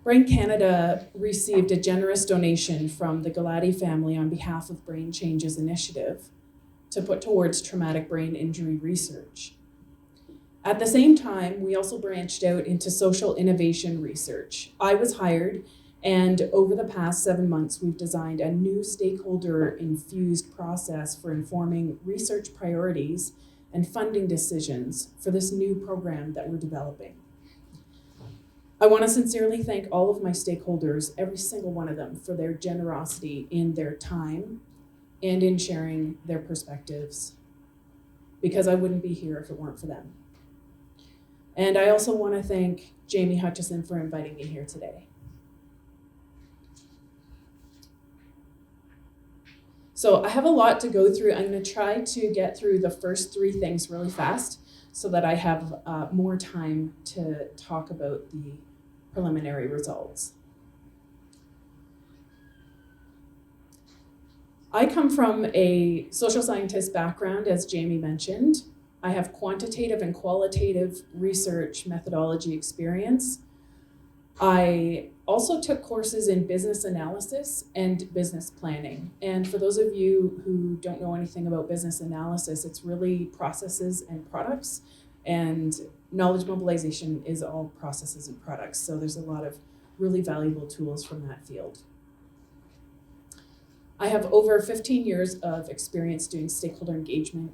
Brain Canada received a generous donation from the Galati family on behalf of Brain Changes Initiative to put towards traumatic brain injury research. At the same time, we also branched out into social innovation research. I was hired, and over the past 7 months, we've designed a new stakeholder-infused process for informing research priorities and funding decisions for this new program that we're developing. I want to sincerely thank all of my stakeholders, every single one of them, for their generosity in their time and in sharing their perspectives, because I wouldn't be here if it weren't for them. And I also want to thank Jamie Hutchison for inviting me here today. So I have a lot to go through. I'm going to try to get through the first 3 things really fast so that I have more time to talk about the preliminary results. I come from a social scientist background, as Jamie mentioned. I have quantitative and qualitative research methodology experience. I also took courses in business analysis and business planning. And for those of you who don't know anything about business analysis, it's really processes and products. And knowledge mobilization is all processes and products. So there's a lot of really valuable tools from that field. I have over 15 years of experience doing stakeholder engagement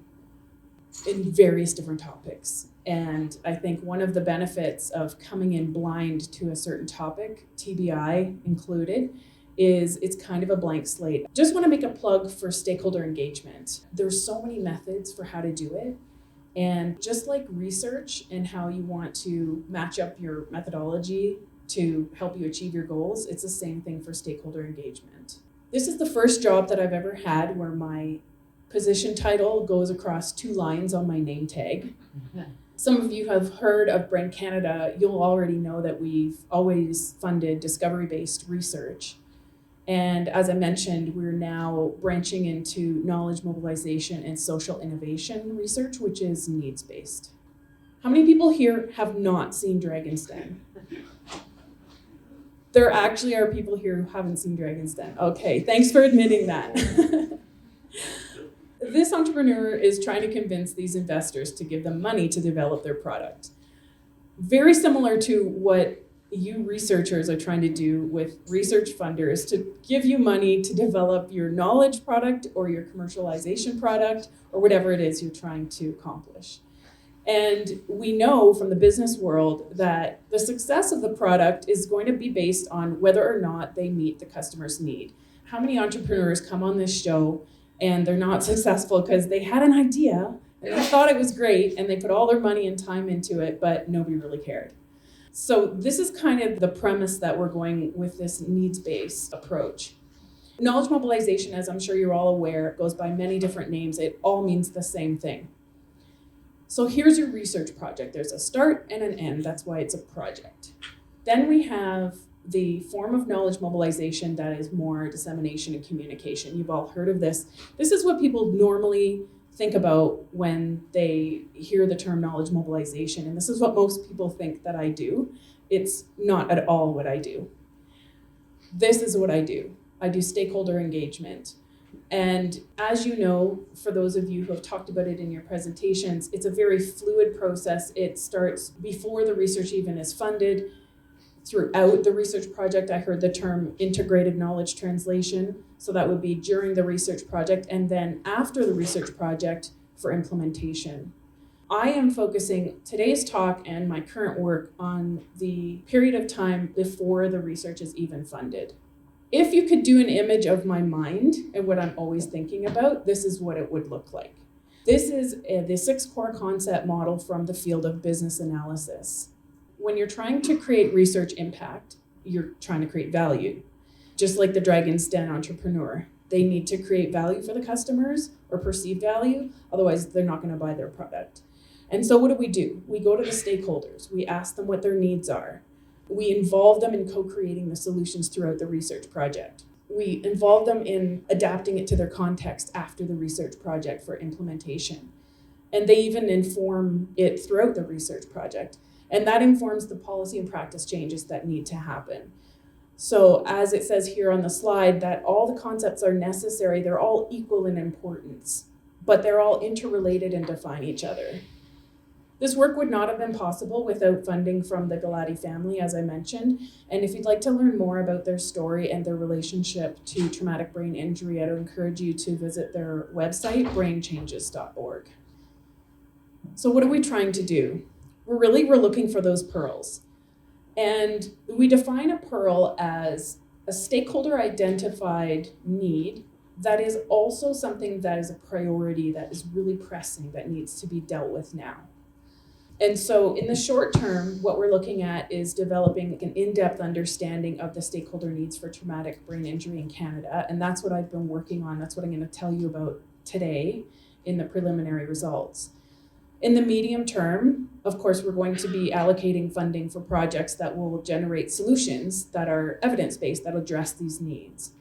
in various different topics. And I think one of the benefits of coming in blind to a certain topic, TBI included, is it's kind of a blank slate. Just want to make a plug for stakeholder engagement. There's so many methods for how to do it. And just like research and how you want to match up your methodology to help you achieve your goals, it's the same thing for stakeholder engagement. This is the first job that I've ever had where my position title goes across 2 lines on my name tag. Some of you have heard of Brain Canada. You'll already know that we've always funded discovery-based research. And as I mentioned, we're now branching into knowledge mobilization and social innovation research, which is needs-based. How many people here have not seen Dragon's Den? There actually are people here who haven't seen Dragon's Den. Okay, thanks for admitting that. This entrepreneur is trying to convince these investors to give them money to develop their product. Very similar to what you researchers are trying to do with research funders, to give you money to develop your knowledge product or your commercialization product or whatever it is you're trying to accomplish. And we know from the business world that the success of the product is going to be based on whether or not they meet the customer's need. How many entrepreneurs come on this show and they're not successful because they had an idea and they thought it was great and they put all their money and time into it, but nobody really cared. So this is kind of the premise that we're going with this needs-based approach. Knowledge mobilization, as I'm sure you're all aware, goes by many different names. It all means the same thing. So here's your research project. There's a start and an end. That's why it's a project. Then we have the form of knowledge mobilization that is more dissemination and communication. You've all heard of this. This is what people normally think about when they hear the term knowledge mobilization, and this is what most people think that I do. It's not at all what I do. This is what I do. I do stakeholder engagement. And as you know, for those of you who have talked about it in your presentations, it's a very fluid process. It starts before the research even is funded. Throughout the research project, I heard the term integrated knowledge translation. So that would be during the research project and then after the research project for implementation. I am focusing today's talk and my current work on the period of time before the research is even funded. If you could do an image of my mind and what I'm always thinking about, this is what it would look like. This is the 6 core concept model from the field of business analysis. When you're trying to create research impact, you're trying to create value. Just like the Dragon's Den entrepreneur. They need to create value for the customers or perceived value, otherwise they're not going to buy their product. And so what do? We go to the stakeholders. We ask them what their needs are. We involve them in co-creating the solutions throughout the research project. We involve them in adapting it to their context after the research project for implementation. And they even inform it throughout the research project. And that informs the policy and practice changes that need to happen. So as it says here on the slide, that all the concepts are necessary, they're all equal in importance, but they're all interrelated and define each other. This work would not have been possible without funding from the Galati family, as I mentioned. And if you'd like to learn more about their story and their relationship to traumatic brain injury, I'd encourage you to visit their website, brainchanges.org. So what are we trying to do? We're looking for those pearls. And we define a pearl as a stakeholder identified need that is also something that is a priority, that is really pressing, that needs to be dealt with now. And so in the short term, what we're looking at is developing an in-depth understanding of the stakeholder needs for traumatic brain injury in Canada. And that's what I've been working on. That's what I'm going to tell you about today in the preliminary results. In the medium term, of course, we're going to be allocating funding for projects that will generate solutions that are evidence-based, that address these needs.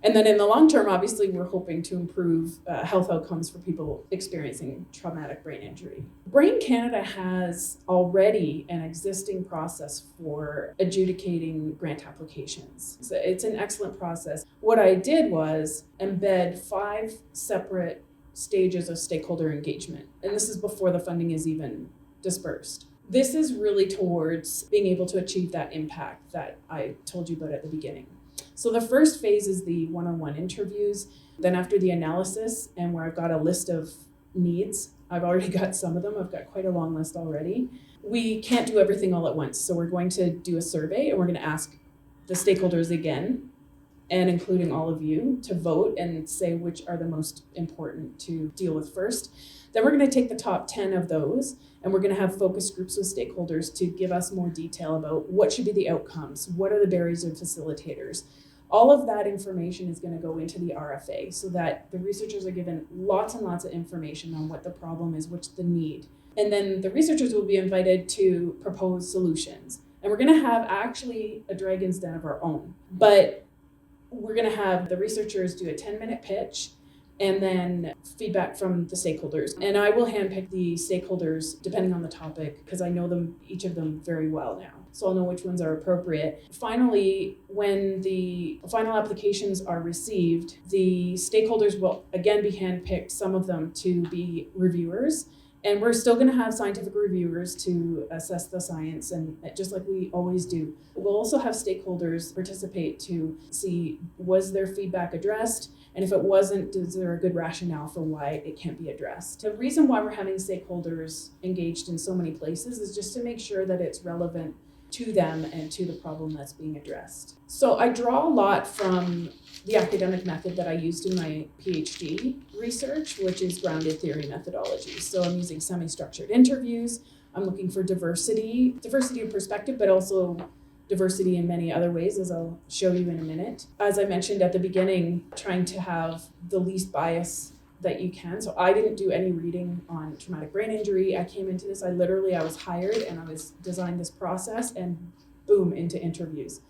And then in the long term, obviously, we're hoping to improve health outcomes for people experiencing traumatic brain injury. Brain Canada has already an existing process for adjudicating grant applications. So it's an excellent process. What I did was embed 5 separate stages of stakeholder engagement. And this is before the funding is even dispersed. This is really towards being able to achieve that impact that I told you about at the beginning. So the first phase is the one-on-one interviews. Then after the analysis, and where I've got a list of needs, I've already got some of them, I've got quite a long list already. We can't do everything all at once. So we're going to do a survey and we're going to ask the stakeholders again, and including all of you, to vote and say which are the most important to deal with first. Then we're going to take the top 10 of those, and we're going to have focus groups with stakeholders to give us more detail about what should be the outcomes, what are the barriers and facilitators. All of that information is going to go into the RFA so that the researchers are given lots and lots of information on what the problem is, what's the need. And then the researchers will be invited to propose solutions. And we're going to have actually a Dragon's Den of our own. But we're going to have the researchers do a 10-minute pitch and then feedback from the stakeholders. And I will handpick the stakeholders depending on the topic because I know them, each of them, very well now. So I'll know which ones are appropriate. Finally, when the final applications are received, the stakeholders will again be handpicked, some of them to be reviewers. And we're still going to have scientific reviewers to assess the science, and just like we always do. We'll also have stakeholders participate to see, was their feedback addressed? And if it wasn't, is there a good rationale for why it can't be addressed? The reason why we're having stakeholders engaged in so many places is just to make sure that it's relevant to them and to the problem that's being addressed. So I draw a lot from the academic method that I used in my PhD research, which is grounded theory methodology. So I'm using semi-structured interviews. I'm looking for diversity of perspective, but also diversity in many other ways, as I'll show you in a minute. As I mentioned at the beginning, trying to have the least bias that you can. So I didn't do any reading on traumatic brain injury. I came into this, I was hired and I was designed this process and boom, into interviews.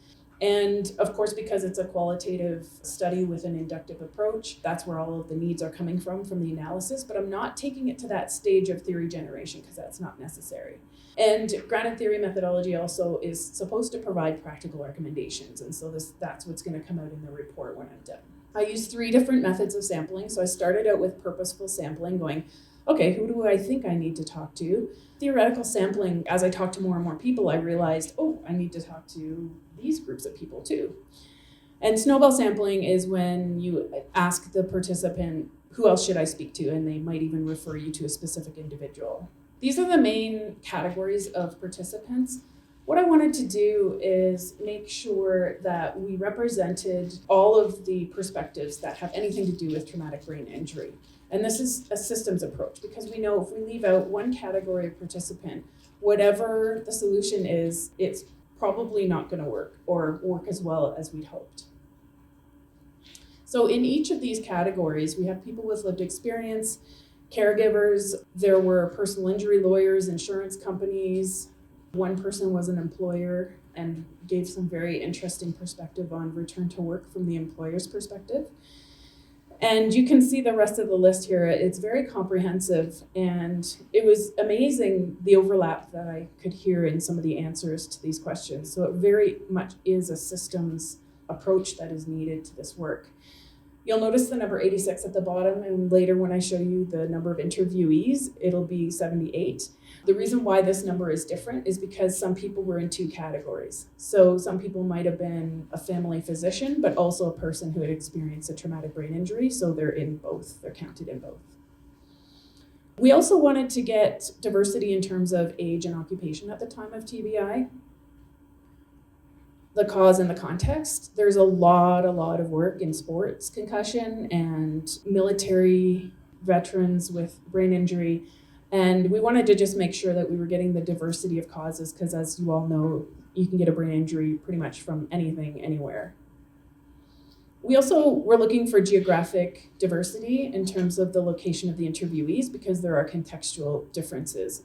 And of course, because it's a qualitative study with an inductive approach, that's where all of the needs are coming from the analysis, but I'm not taking it to that stage of theory generation because that's not necessary. And grounded theory methodology also is supposed to provide practical recommendations. And so that's what's going to come out in the report when I'm done. I used 3 different methods of sampling. So I started out with purposeful sampling, going, okay, who do I think I need to talk to? Theoretical sampling, as I talked to more and more people, I realized, I need to talk to these groups of people too. And snowball sampling is when you ask the participant, who else should I speak to? And they might even refer you to a specific individual. These are the main categories of participants. What I wanted to do is make sure that we represented all of the perspectives that have anything to do with traumatic brain injury. And this is a systems approach because we know if we leave out one category of participant, whatever the solution is, it's probably not going to work or work as well as we'd hoped. So in each of these categories, we have people with lived experience, caregivers, there were personal injury lawyers, insurance companies. One person was an employer and gave some very interesting perspective on return to work from the employer's perspective. And you can see the rest of the list here. It's very comprehensive, and it was amazing the overlap that I could hear in some of the answers to these questions. So it very much is a systems approach that is needed to this work. You'll notice the number 86 at the bottom, and later when I show you the number of interviewees, it'll be 78. The reason why this number is different is because some people were in two categories. So some people might have been a family physician, but also a person who had experienced a traumatic brain injury, so they're in both, they're counted in both. We also wanted to get diversity in terms of age and occupation at the time of TBI. The cause and the context. There's a lot of work in sports concussion and military veterans with brain injury. And we wanted to just make sure that we were getting the diversity of causes, because as you all know, you can get a brain injury pretty much from anything, anywhere. We also were looking for geographic diversity in terms of the location of the interviewees, because there are contextual differences.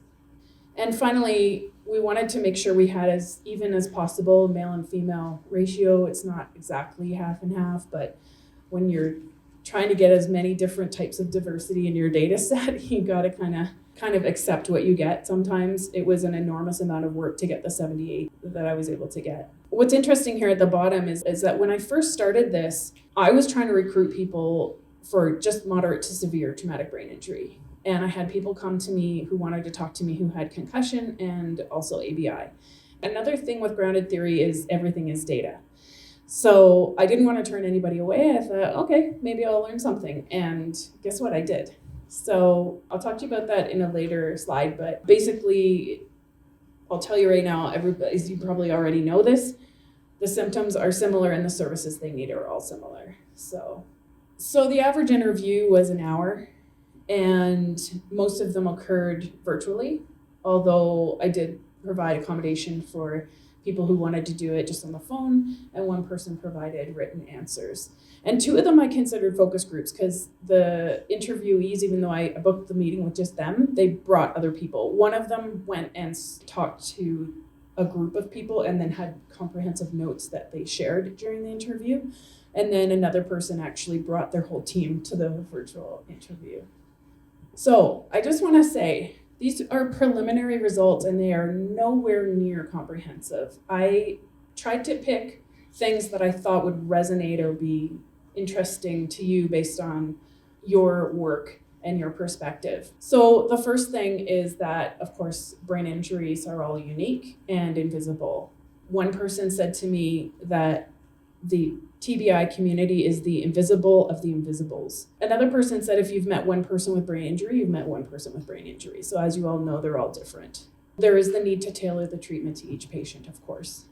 And finally, we wanted to make sure we had as even as possible male and female ratio. It's not exactly half and half, but when you're trying to get as many different types of diversity in your data set, you gotta kind of accept what you get. Sometimes it was an enormous amount of work to get the 78 that I was able to get. What's interesting here at the bottom is that when I first started this, I was trying to recruit people for just moderate to severe traumatic brain injury. And I had people come to me who wanted to talk to me who had concussion and also ABI. Another thing with grounded theory is everything is data. So I didn't want to turn anybody away. I thought, okay, maybe I'll learn something. And guess what? I did. So I'll talk to you about that in a later slide. But basically, I'll tell you right now, everybody, as you probably already know this, the symptoms are similar and the services they need are all similar. So the average interview was an hour. And most of them occurred virtually, although I did provide accommodation for people who wanted to do it just on the phone, and one person provided written answers. And two of them I considered focus groups, because the interviewees, even though I booked the meeting with just them, they brought other people. One of them went and talked to a group of people and then had comprehensive notes that they shared during the interview. And then another person actually brought their whole team to the virtual interview. So I just want to say, these are preliminary results and they are nowhere near comprehensive. I tried to pick things that I thought would resonate or be interesting to you based on your work and your perspective. So the first thing is that, of course, brain injuries are all unique and invisible. One person said to me that the TBI community is the invisible of the invisibles. Another person said if you've met one person with brain injury, you've met one person with brain injury. So as you all know, they're all different. There is the need to tailor the treatment to each patient, of course.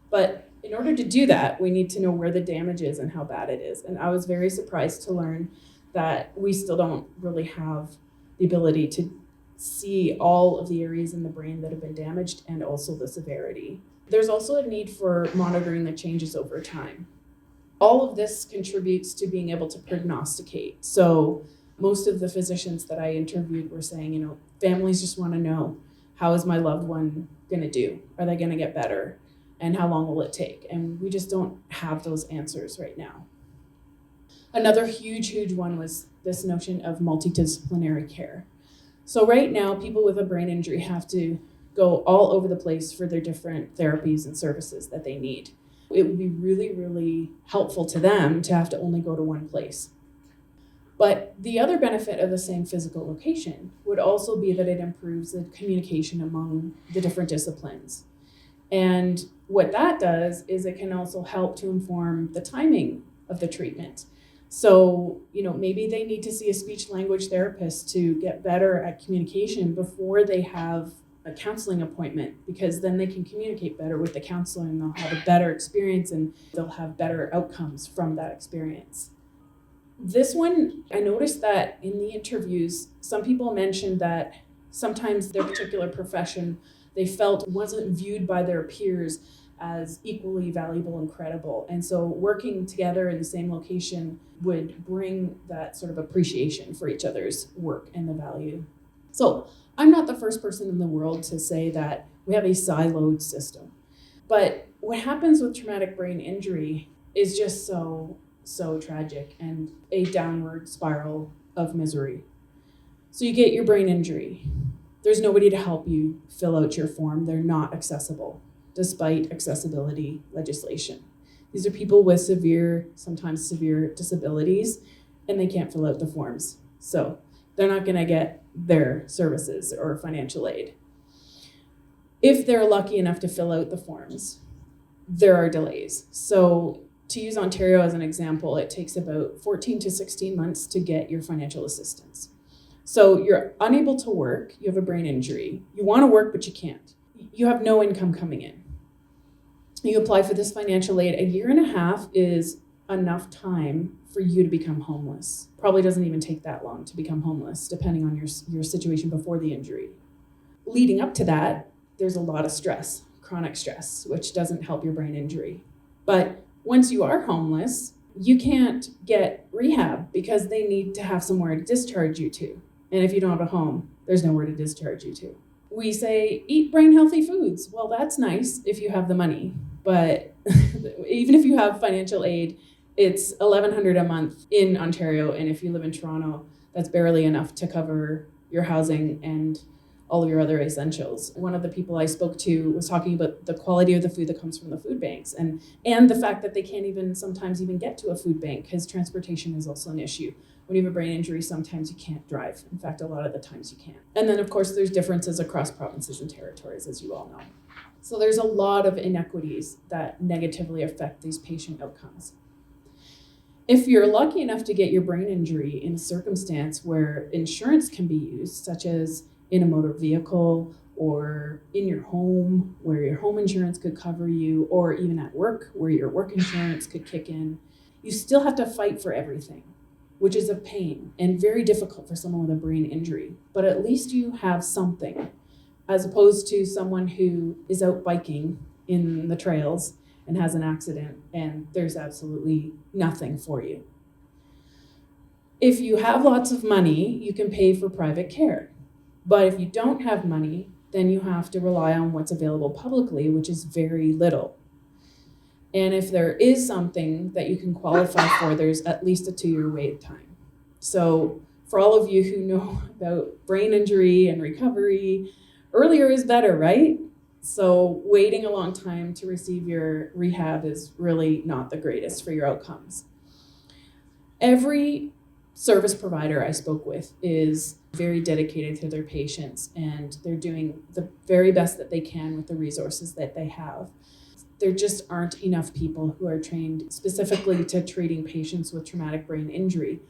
But in order to do that, we need to know where the damage is and how bad it is. And I was very surprised to learn that we still don't really have the ability to see all of the areas in the brain that have been damaged and also the severity. There's also a need for monitoring the changes over time. All of this contributes to being able to prognosticate. So most of the physicians that I interviewed were saying, families just want to know, how is my loved one going to do? Are they going to get better? And how long will it take? And we just don't have those answers right now. Another huge one was this notion of multidisciplinary care. So right now, people with a brain injury have to go all over the place for their different therapies and services that they need. It would be really, really helpful to them to have to only go to one place. But the other benefit of the same physical location would also be that it improves the communication among the different disciplines. And what that does is it can also help to inform the timing of the treatment. So, maybe they need to see a speech language therapist to get better at communication before they have a counseling appointment, because then they can communicate better with the counselor and they'll have a better experience and they'll have better outcomes from that experience. This one, I noticed that in the interviews, some people mentioned that sometimes their particular profession they felt wasn't viewed by their peers as equally valuable and credible. And so working together in the same location would bring that sort of appreciation for each other's work and the value. So I'm not the first person in the world to say that we have a siloed system. But what happens with traumatic brain injury is just so so tragic and a downward spiral of misery. So you get your brain injury. There's nobody to help you fill out your form. They're not accessible, despite accessibility legislation. These are people with severe, sometimes severe disabilities, and they can't fill out the forms. So they're not gonna get their services or financial aid. If they're lucky enough to fill out the forms, there are delays. So to use Ontario as an example, it takes about 14 to 16 months to get your financial assistance. So you're unable to work, you have a brain injury, you want to work, but you can't. You have no income coming in. You apply for this financial aid. A year and a half is enough time for you to become homeless. Probably doesn't even take that long to become homeless, depending on your situation before the injury. Leading up to that, there's a lot of stress, chronic stress, which doesn't help your brain injury. But once you are homeless, you can't get rehab because they need to have somewhere to discharge you to. And if you don't have a home, there's nowhere to discharge you to. We say, eat brain healthy foods. Well, that's nice if you have the money. But even if you have financial aid, it's $1,100 a month in Ontario. And if you live in Toronto, that's barely enough to cover your housing and all of your other essentials. One of the people I spoke to was talking about the quality of the food that comes from the food banks and the fact that they can't even sometimes even get to a food bank because transportation is also an issue. When you have a brain injury, sometimes you can't drive. In fact, a lot of the times you can't. And then of course there's differences across provinces and territories, as you all know. So there's a lot of inequities that negatively affect these patient outcomes. If you're lucky enough to get your brain injury in a circumstance where insurance can be used, such as in a motor vehicle or in your home where your home insurance could cover you, or even at work where your work insurance could kick in, you still have to fight for everything, which is a pain and very difficult for someone with a brain injury. But at least you have something, as opposed to someone who is out biking in the trails and has an accident and there's absolutely nothing for you. If you have lots of money, you can pay for private care. But if you don't have money, then you have to rely on what's available publicly, which is very little. And if there is something that you can qualify for, there's at least a 2-year wait time. So for all of you who know about brain injury and recovery, earlier is better, right? So waiting a long time to receive your rehab is really not the greatest for your outcomes. Every service provider I spoke with is very dedicated to their patients, and they're doing the very best that they can with the resources that they have. There just aren't enough people who are trained specifically to treating patients with traumatic brain injury.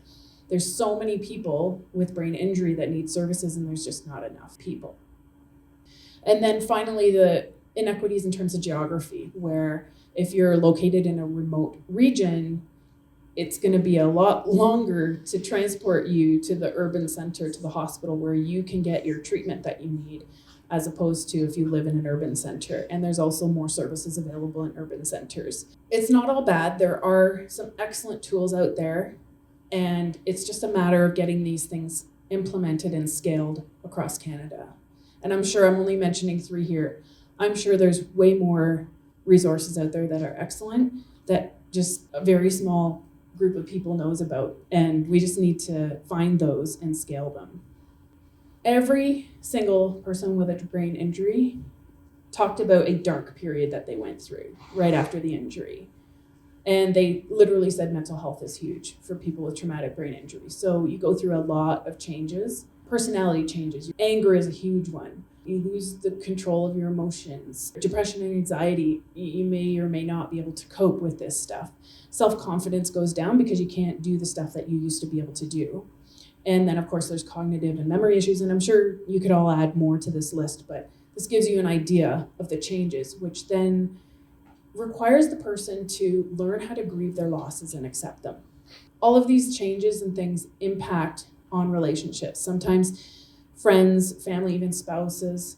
There's so many people with brain injury that need services, and there's just not enough people. And then finally, the inequities in terms of geography, where if you're located in a remote region, it's going to be a lot longer to transport you to the urban center, to the hospital where you can get your treatment that you need, as opposed to if you live in an urban center. And there's also more services available in urban centers. It's not all bad. There are some excellent tools out there, and it's just a matter of getting these things implemented and scaled across Canada. And I'm sure I'm only mentioning 3 here. I'm sure there's way more resources out there that are excellent that just a very small group of people knows about, and we just need to find those and scale them. Every single person with a brain injury talked about a dark period that they went through right after the injury. And they literally said mental health is huge for people with traumatic brain injury. So you go through a lot of changes, personality changes. Anger is a huge one. You lose the control of your emotions. Depression and anxiety, you may or may not be able to cope with this stuff. Self-confidence goes down because you can't do the stuff that you used to be able to do. And then, of course, there's cognitive and memory issues, and I'm sure you could all add more to this list, but this gives you an idea of the changes, which then requires the person to learn how to grieve their losses and accept them. All of these changes and things impact on relationships. Sometimes friends, family, even spouses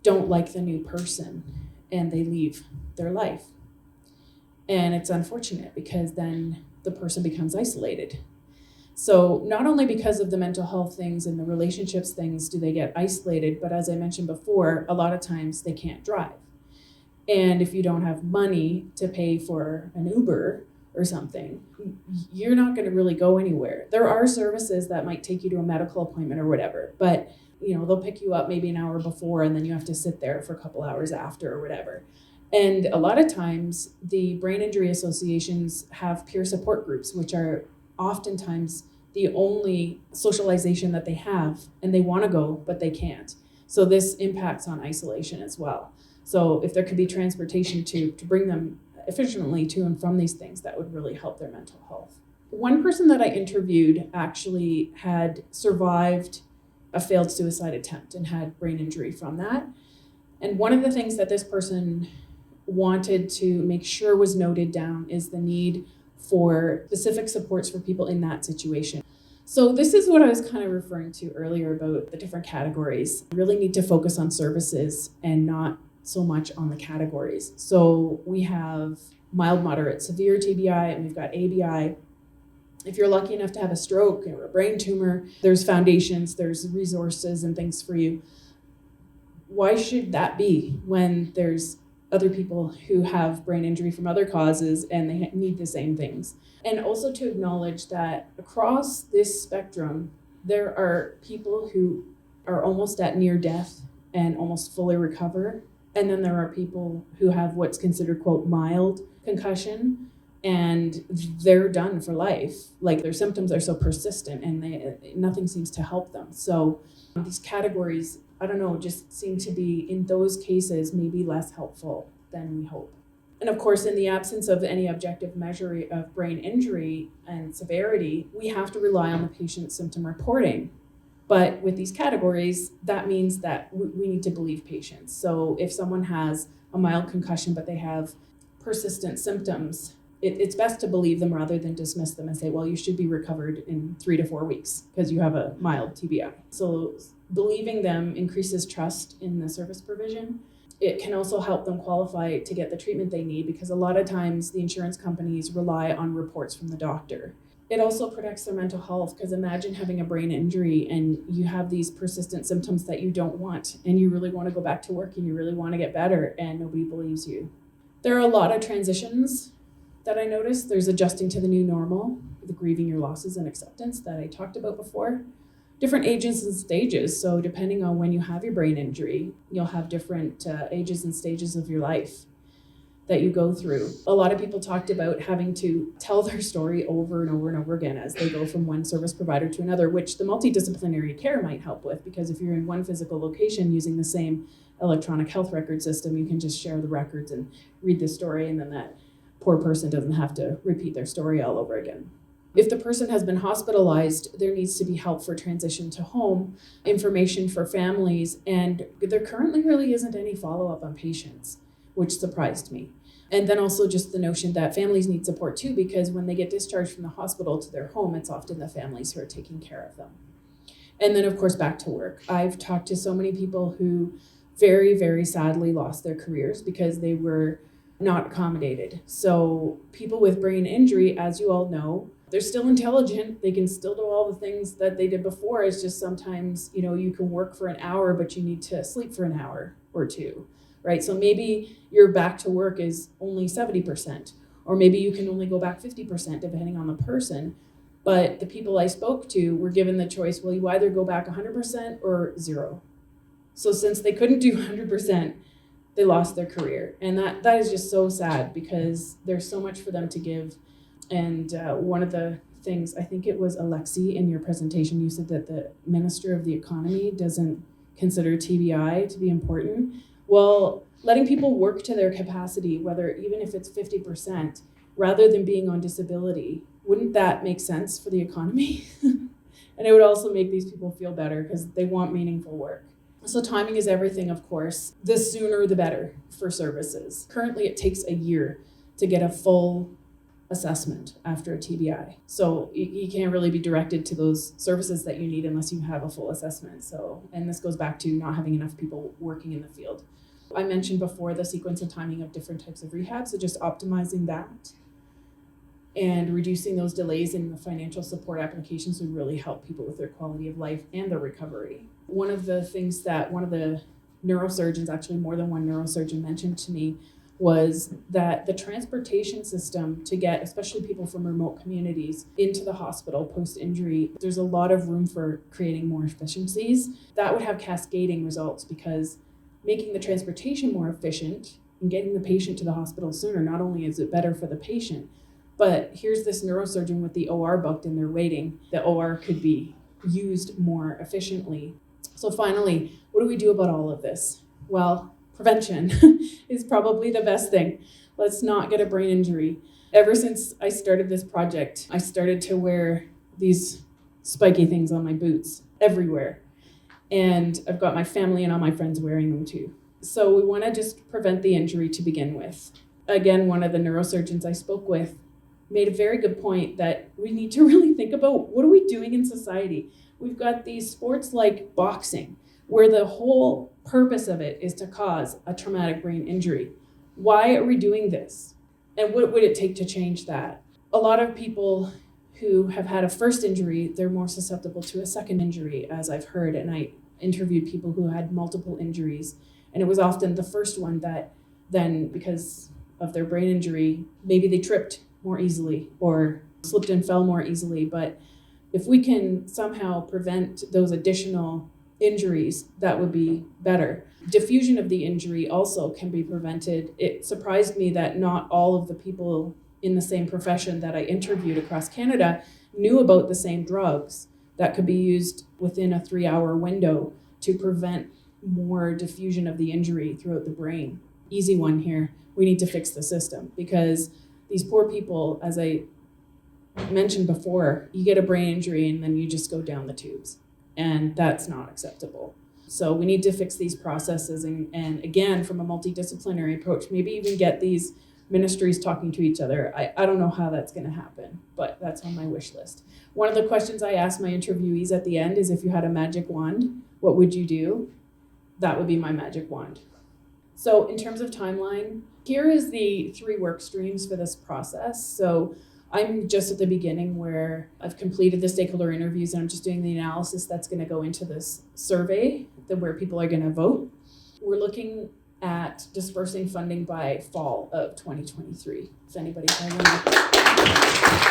don't like the new person and they leave their life. And it's unfortunate because then the person becomes isolated. So not only because of the mental health things and the relationships things do they get isolated, but as I mentioned before, a lot of times they can't drive. And if you don't have money to pay for an Uber or something, you're not going to really go anywhere. There are services that might take you to a medical appointment or whatever, but they'll pick you up maybe an hour before and then you have to sit there for a couple hours after or whatever. And a lot of times the brain injury associations have peer support groups, which are oftentimes the only socialization that they have, and they want to go, but they can't. So this impacts on isolation as well. So if there could be transportation to bring them efficiently to and from these things, that would really help their mental health. One person that I interviewed actually had survived a failed suicide attempt and had brain injury from that. And one of the things that this person wanted to make sure was noted down is the need for specific supports for people in that situation. So this is what I was kind of referring to earlier about the different categories. We really need to focus on services and not so much on the categories. So we have mild, moderate, severe TBI, and we've got ABI. If you're lucky enough to have a stroke or a brain tumor, there's foundations, there's resources and things for you. Why should that be when there's other people who have brain injury from other causes and they need the same things? And also to acknowledge that across this spectrum, there are people who are almost at near death and almost fully recover. And then there are people who have what's considered, quote, mild concussion, and they're done for life. Like their symptoms are so persistent and nothing seems to help them. So these categories, I don't know, just seem to be, in those cases, maybe less helpful than we hope. And of course, in the absence of any objective measure of brain injury and severity, we have to rely on the patient's symptom reporting. But with these categories, that means that we need to believe patients. So if someone has a mild concussion, but they have persistent symptoms, it's best to believe them rather than dismiss them and say, well, you should be recovered in 3 to 4 weeks because you have a mild TBI. So believing them increases trust in the service provision. It can also help them qualify to get the treatment they need, because a lot of times the insurance companies rely on reports from the doctor. It also protects their mental health, because imagine having a brain injury and you have these persistent symptoms that you don't want, and you really want to go back to work and you really want to get better, and nobody believes you. There are a lot of transitions that I noticed. There's adjusting to the new normal, the grieving your losses and acceptance that I talked about before. Different ages and stages. So depending on when you have your brain injury, you'll have different ages and stages of your life that you go through. A lot of people talked about having to tell their story over and over and over again as they go from one service provider to another, which the multidisciplinary care might help with, because if you're in one physical location using the same electronic health record system, you can just share the records and read the story, and then that poor person doesn't have to repeat their story all over again. If the person has been hospitalized, there needs to be help for transition to home, information for families, and there currently really isn't any follow-up on patients, which surprised me. And then also just the notion that families need support too, because when they get discharged from the hospital to their home, it's often the families who are taking care of them. And then of course, back to work. I've talked to so many people who very, very sadly lost their careers because they were not accommodated. So people with brain injury, as you all know, they're still intelligent. They can still do all the things that they did before. It's just sometimes, you can work for an hour, but you need to sleep for an hour or two, right? So maybe your back to work is only 70%, or maybe you can only go back 50%, depending on the person. But the people I spoke to were given the choice, well, you either go back 100% or zero. So since they couldn't do 100%, they lost their career. And that is just so sad, because there's so much for them to give. And one of the things, I think it was Alexi, in your presentation, you said that the Minister of the Economy doesn't consider TBI to be important. Well, letting people work to their capacity, even if it's 50%, rather than being on disability, wouldn't that make sense for the economy? And it would also make these people feel better because they want meaningful work. So timing is everything, of course. The sooner the better for services. Currently, it takes a year to get a full assessment after a TBI. So you can't really be directed to those services that you need unless you have a full assessment. And this goes back to not having enough people working in the field. I mentioned before the sequence and timing of different types of rehab, so just optimizing that and reducing those delays in the financial support applications would really help people with their quality of life and their recovery. One of the things that one of the neurosurgeons, actually more than one neurosurgeon, mentioned to me was that the transportation system to get, especially people from remote communities, into the hospital post-injury, there's a lot of room for creating more efficiencies. That would have cascading results, because making the transportation more efficient and getting the patient to the hospital sooner, not only is it better for the patient, but here's this neurosurgeon with the OR booked and they're waiting. The OR could be used more efficiently. So finally, what do we do about all of this? Well, prevention is probably the best thing. Let's not get a brain injury. Ever since I started this project, I started to wear these spiky things on my boots everywhere. And I've got my family and all my friends wearing them too. So we want to just prevent the injury to begin with. Again, one of the neurosurgeons I spoke with made a very good point that we need to really think about, what are we doing in society? We've got these sports like boxing, where the whole purpose of it is to cause a traumatic brain injury. Why are we doing this? And what would it take to change that? A lot of people who have had a first injury, they're more susceptible to a second injury, as I've heard. And I interviewed people who had multiple injuries. And it was often the first one that then, because of their brain injury, maybe they tripped more easily or slipped and fell more easily. But if we can somehow prevent those additional injuries, that would be better. Diffusion of the injury also can be prevented. It surprised me that not all of the people in the same profession that I interviewed across Canada knew about the same drugs that could be used within a 3-hour window to prevent more diffusion of the injury throughout the brain. Easy one here. We need to fix the system, because these poor people, as I mentioned before, you get a brain injury and then you just go down the tubes. And that's not acceptable. So we need to fix these processes and again, from a multidisciplinary approach, maybe even get these ministries talking to each other. I don't know how that's going to happen, but that's on my wish list. One of the questions I asked my interviewees at the end is, if you had a magic wand, what would you do? That would be my magic wand. So in terms of timeline, here is the 3 work streams for this process. So I'm just at the beginning, where I've completed the stakeholder interviews and I'm just doing the analysis that's going to go into this survey where people are going to vote. We're looking at dispersing funding by fall of 2023. If anybody has any